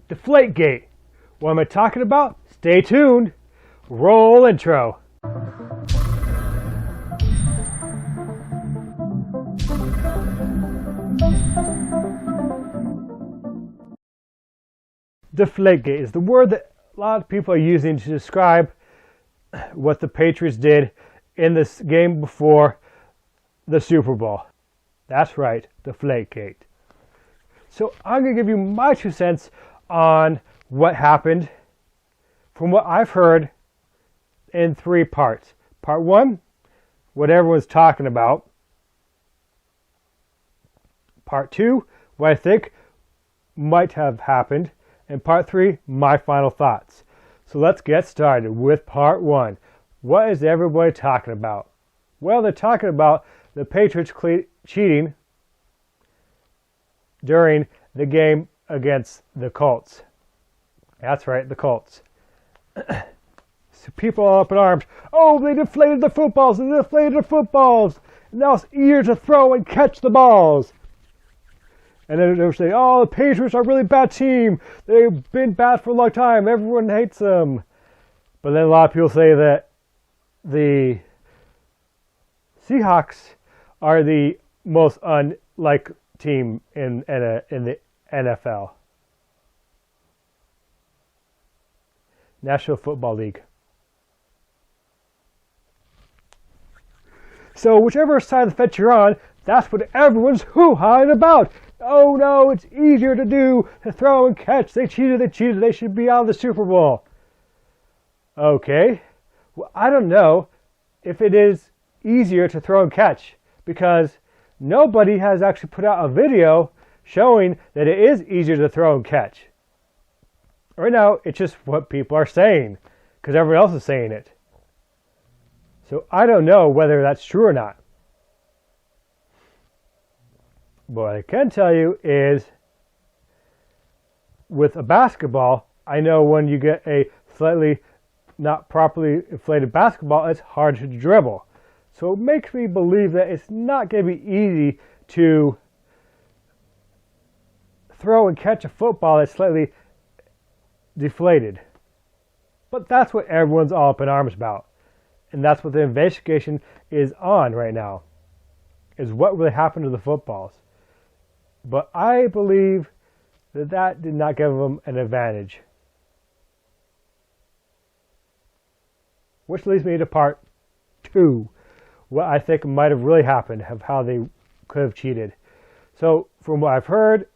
Deflate Gate. What am I talking about? Stay tuned. Roll intro. Deflate Gate is the word that a lot of people are using to describe what the Patriots did in this game before the Super Bowl. That's right, Deflate Gate. So I'm going to give you my 2 cents on what happened from what I've heard in 3 parts. Part 1, what everyone's talking about. Part 2, what I think might have happened. And part 3, my final thoughts. So let's get started with part 1. What is everybody talking about? Well, they're talking about the Patriots cheating during the game against the Colts. That's right, the Colts. So people are up in arms. Oh, they deflated the footballs. They deflated the footballs. Now it's easier to throw and catch the balls. And then they'll say, oh, the Patriots are a really bad team. They've been bad for a long time. Everyone hates them. But then a lot of people say that the Seahawks are the most unliked team in the NFL. National Football League. So whichever side of the fence you're on, that's what everyone's hoo-haing about. Oh no, it's easier to do, to throw and catch. They cheated, they should be out of the Super Bowl. Okay, well, I don't know if it is easier to throw and catch, because nobody has actually put out a video showing that it is easier to throw and catch. Right now, it's just what people are saying, because everyone else is saying it. So I don't know whether that's true or not. But what I can tell you is, with a basketball, I know when you get a slightly not properly inflated basketball, it's hard to dribble. So it makes me believe that it's not going to be easy to throw and catch a football that's slightly deflated. But that's what everyone's all up in arms about. And that's what the investigation is on right now, is what really happened to the footballs. But I believe that that did not give them an advantage. Which leads me to part 2, what I think might have really happened, of how they could have cheated. So from what I've heard,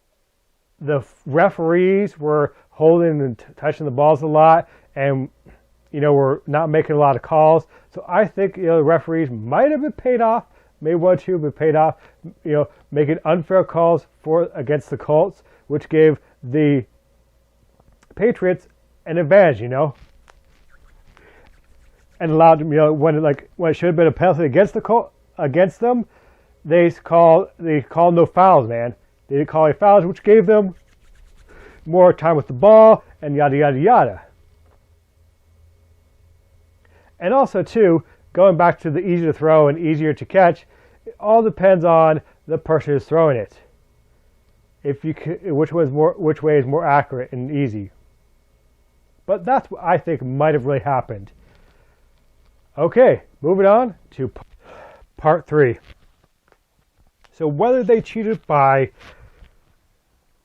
the referees were holding and touching the balls a lot, and were not making a lot of calls. So I think the referees might have been paid off. Maybe 1 or 2 have been paid off, making unfair calls against the Colts, which gave the Patriots an advantage, and allowed them, when it should have been a penalty against them, they called no fouls, man. They didn't call any fouls, which gave them more time with the ball, and yada yada yada. And also, too, going back to the easier to throw and easier to catch, it all depends on the person who's throwing it. Which way is more accurate and easy. But that's what I think might have really happened. Okay, moving on to part 3. So whether they cheated by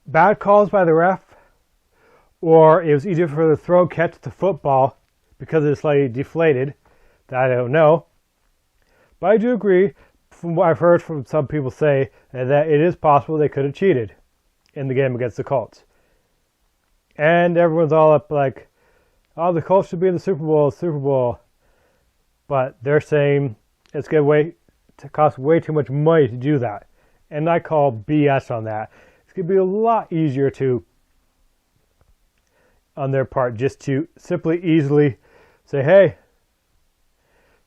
bad calls by the ref, or it was easier for the throw and catch the football because it's slightly deflated, that I don't know. But I do agree, from what I've heard from some people say, that it is possible they could have cheated in the game against the Colts. And everyone's all up like, oh, the Colts should be in the Super Bowl. But they're saying it's going to cost way too much money to do that. And I call BS on that. It's going to be a lot easier on their part, just to simply easily say, hey,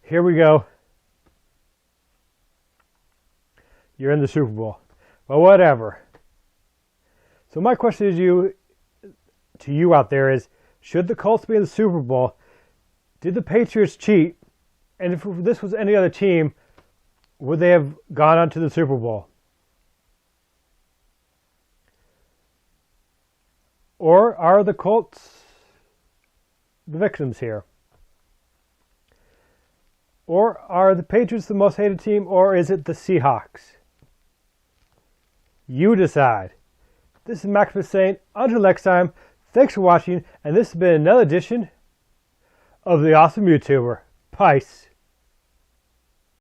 here we go. You're in the Super Bowl. Well, whatever. So my question to you out there is, should the Colts be in the Super Bowl? Did the Patriots cheat? And if this was any other team, would they have gone on to the Super Bowl? Or are the Colts the victims here? Or are the Patriots the most hated team, or is it the Seahawks? You decide. This is Maximus saying, until next time, thanks for watching, and this has been another edition of the Awesome YouTuber. Peace.